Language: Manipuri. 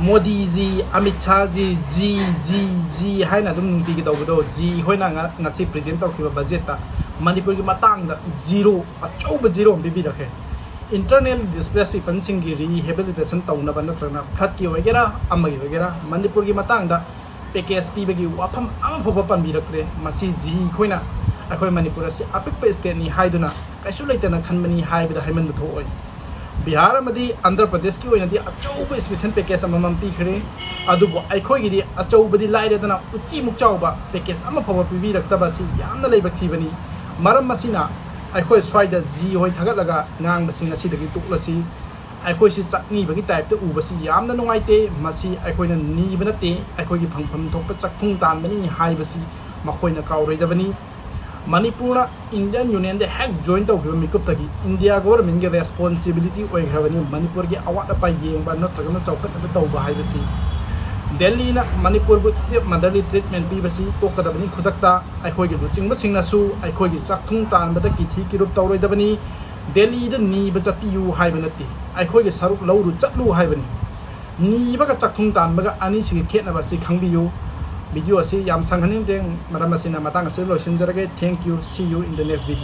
Modi ji Amit Shah ji hai na dum nungti ki tawdo ji hoina ngasi present tawkiba budget ta Manipur ki matang da zero achouba zero bibi rakhe internal displaced people singi rehabilitation tawna ban natrana phat ki hoigera amagi hoigera Manipur ki matang da package pi bagi wafam am phoba pambi rakre masi ji khoina akhoi Manipur ase apik pe state ni haiduna kaisu leitana khanmani haibida haiman bu thoi Bihar amadi Andhra Pradesh ki oina di achouba special package amam pi khre adubo aikhoi gi di achouba di laire dana uchi muk chauba package ama phoba pi bi rakta basi yamna leiba thibani maram masina aikhoi swaida ji hoi thagat laga ngang basing asi dagi tuklasi aikhoi si chakni bagi type te ubasi yamna nungaite masi aikhoi na ni banate aikhoi gi phangpham thokpa chakthung tan bani hai basi makhoi na kauroi dabani Manipur Indian Union de hack joint of Mikup Taki India government get responsibility or having Manipur get a water by Yang but not going to talk about Touba Sea. Delhi na Manipur book step motherly treatment BBC Toklasee Kudakta I call you Sing Nasu I call you Chaktung Tan but the Kiti Kirup Tauri Dabani Delhi the knee but you Hibanati I call you Saruk Low Chatlu Hibani Ni Baka Chaktung Tan Baga Anishi Ketnabasi Kangiyu Video si yam sanghanin deng maramasina matang selo sinjarage thank you see you in the next video